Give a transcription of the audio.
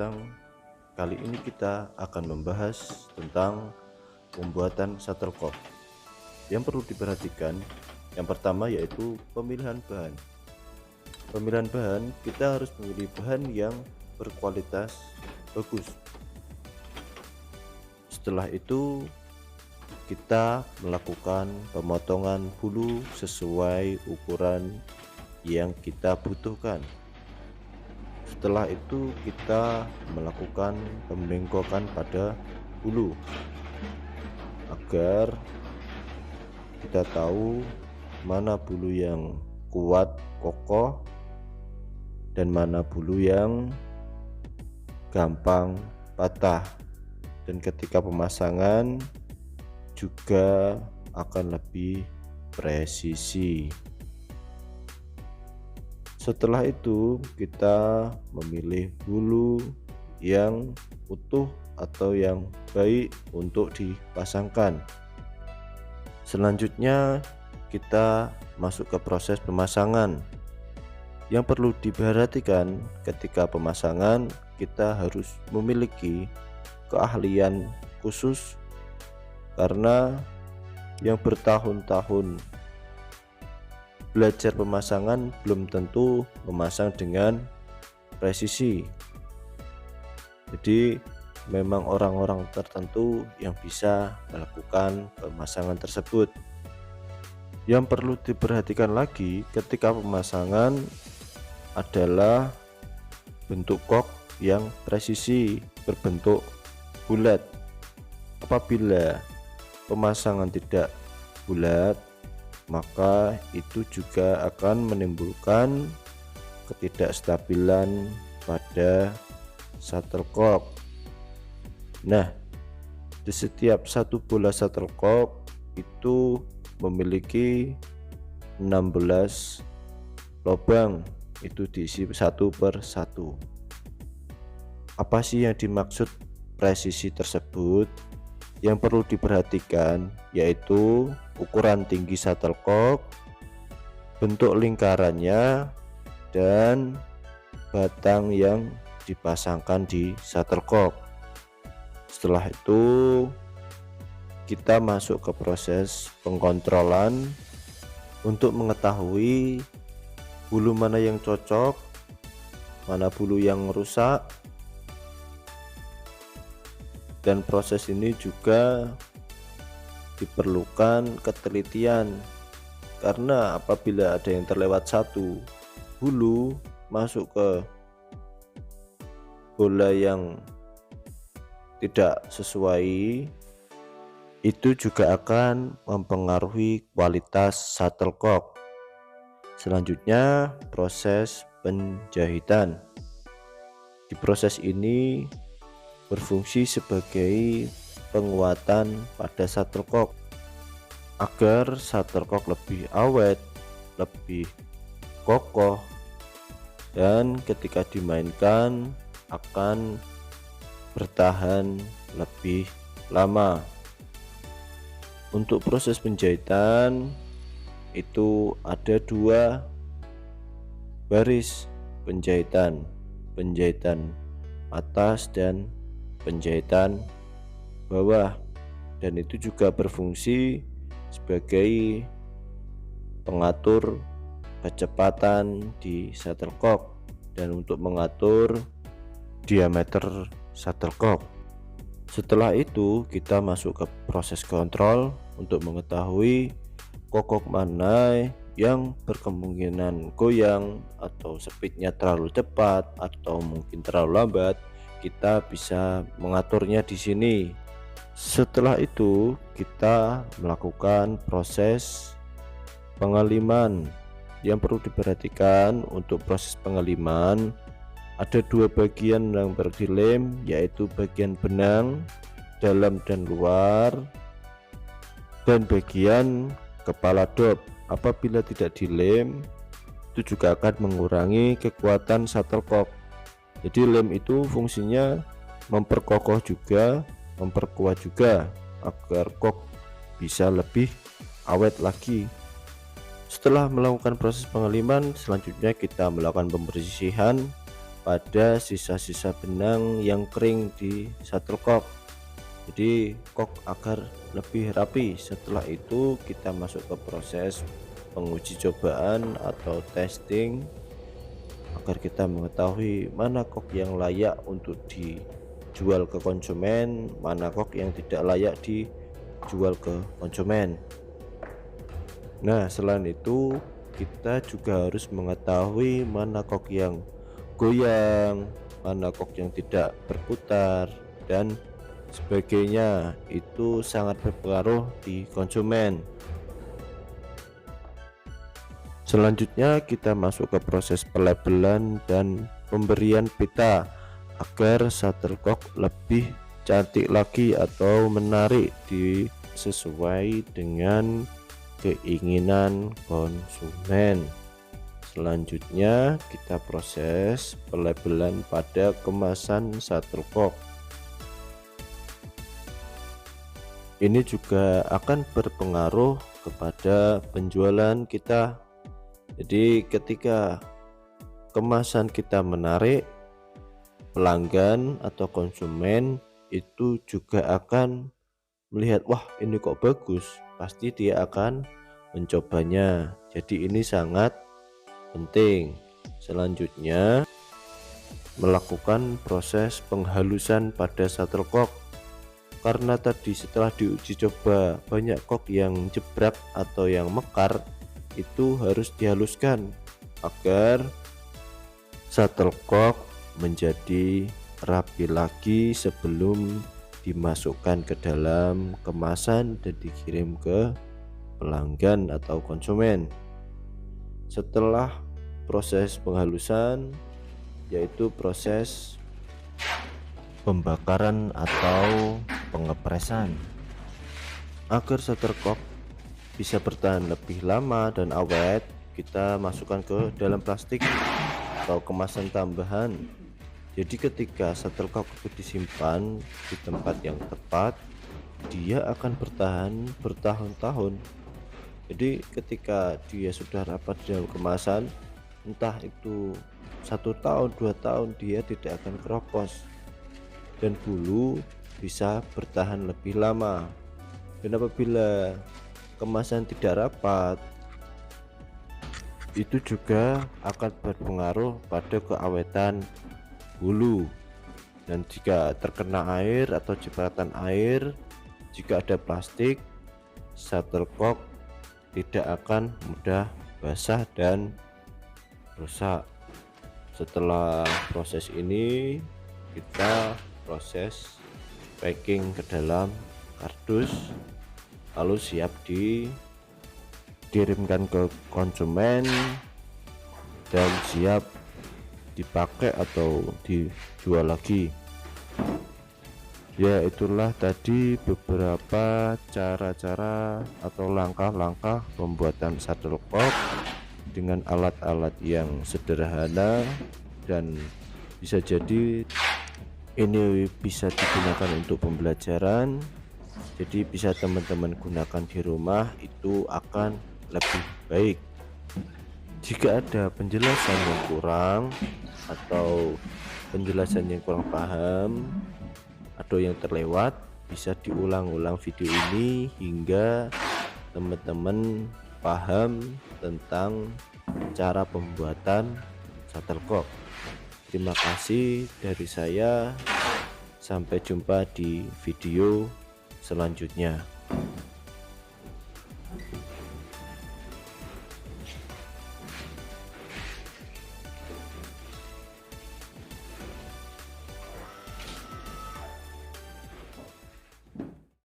datang. Kali ini kita akan membahas tentang pembuatan shuttlecock. Yang perlu diperhatikan, yang pertama yaitu pemilihan bahan. Pemilihan bahan, kita harus memilih bahan yang berkualitas bagus. Setelah itu, kita melakukan pemotongan bulu sesuai ukuran yang kita butuhkan. Setelah itu kita melakukan pembengkokan pada bulu agar kita tahu mana bulu yang kuat kokoh dan mana bulu yang gampang patah, dan ketika pemasangan juga akan lebih presisi. Setelah itu kita memilih bulu yang utuh atau yang baik untuk dipasangkan. Selanjutnya kita masuk ke proses pemasangan. Yang perlu diperhatikan ketika pemasangan, kita harus memiliki keahlian khusus karena yang bertahun-tahun belajar pemasangan belum tentu memasang dengan presisi. Jadi memang orang-orang tertentu yang bisa melakukan pemasangan tersebut. Yang perlu diperhatikan lagi ketika pemasangan adalah bentuk kok yang presisi, berbentuk bulat. Apabila pemasangan tidak bulat, maka itu juga akan menimbulkan ketidakstabilan pada shuttlecock. Nah, di setiap satu bola shuttlecock itu memiliki 16 lubang, itu diisi satu per satu. Apa sih yang dimaksud presisi tersebut? Yang perlu diperhatikan yaitu ukuran tinggi shuttlecock, bentuk lingkarannya, dan batang yang dipasangkan di shuttlecock. Setelah itu kita masuk ke proses pengkontrolan untuk mengetahui bulu mana yang cocok, mana bulu yang rusak. Dan proses ini juga diperlukan ketelitian, karena apabila ada yang terlewat satu bulu masuk ke bola yang tidak sesuai, itu juga akan mempengaruhi kualitas shuttlecock. Selanjutnya proses penjahitan. Di proses ini berfungsi sebagai penguatan pada shuttlecock agar shuttlecock lebih awet, lebih kokoh, dan ketika dimainkan akan bertahan lebih lama. Untuk proses penjahitan itu ada dua baris penjahitan, penjahitan atas dan penjahitan bawah, dan itu juga berfungsi sebagai pengatur kecepatan di shuttlecock dan untuk mengatur diameter shuttlecock. Setelah itu kita masuk ke proses kontrol untuk mengetahui kokok mana yang berkemungkinan goyang atau speednya terlalu cepat atau mungkin terlalu lambat. Kita bisa mengaturnya di sini. Setelah itu kita melakukan proses pengaliman. Yang perlu diperhatikan untuk proses pengaliman, ada dua bagian yang berdilem, yaitu bagian benang dalam dan luar dan bagian kepala dop. Apabila tidak dilem, itu juga akan mengurangi kekuatan shuttlecock. Jadi lem itu fungsinya memperkokoh juga, memperkuat juga agar kok bisa lebih awet lagi. Setelah melakukan proses pengaliman, selanjutnya kita melakukan pembersihan pada sisa-sisa benang yang kering di shuttlecock. Jadi kok agar lebih rapi. Setelah itu kita masuk ke proses penguji cobaan atau testing agar kita mengetahui mana kok yang layak untuk dijual ke konsumen, mana kok yang tidak layak dijual ke konsumen. Nah, selain itu kita juga harus mengetahui mana kok yang goyang, mana kok yang tidak berputar dan sebagainya. Itu sangat berpengaruh di konsumen. Selanjutnya kita masuk ke proses pelabelan dan pemberian pita agar shuttlecock lebih cantik lagi atau menarik sesuai dengan keinginan konsumen. Selanjutnya kita proses pelabelan pada kemasan shuttlecock. Ini juga akan berpengaruh kepada penjualan kita. Jadi ketika kemasan kita menarik, pelanggan atau konsumen itu juga akan melihat, wah ini kok bagus, pasti dia akan mencobanya. Jadi ini sangat penting. Selanjutnya melakukan proses penghalusan pada shuttlecock. Karena tadi setelah diuji coba banyak kok yang jebrak atau yang mekar, itu harus dihaluskan agar shuttlecock menjadi rapi lagi sebelum dimasukkan ke dalam kemasan dan dikirim ke pelanggan atau konsumen. Setelah proses penghalusan, yaitu proses pembakaran atau pengepresan. Agar shuttlecock bisa bertahan lebih lama dan awet, kita masukkan ke dalam plastik atau kemasan tambahan. Jadi ketika shuttlecock itu disimpan di tempat yang tepat, dia akan bertahan bertahun-tahun. Jadi ketika dia sudah rapat di dalam kemasan, entah itu 1 tahun 2 tahun, dia tidak akan keropos dan bulu bisa bertahan lebih lama. Dan apabila kemasan tidak rapat, itu juga akan berpengaruh pada keawetan bulu. Dan jika terkena air atau cipratan air, jika ada plastik, shuttlecock tidak akan mudah basah dan rusak. Setelah proses ini, kita proses packing ke dalam kardus, lalu siap dikirimkan ke konsumen dan siap dipakai atau dijual lagi. Ya, itulah tadi beberapa cara-cara atau langkah-langkah pembuatan shuttlecock dengan alat-alat yang sederhana, dan bisa jadi ini bisa digunakan untuk pembelajaran. Jadi bisa teman-teman gunakan di rumah, itu akan lebih baik. Jika ada penjelasan yang kurang atau penjelasan yang kurang paham atau yang terlewat, bisa diulang-ulang video ini hingga teman-teman paham tentang cara pembuatan shuttlecock. Terima kasih dari saya, sampai jumpa di video selanjutnya.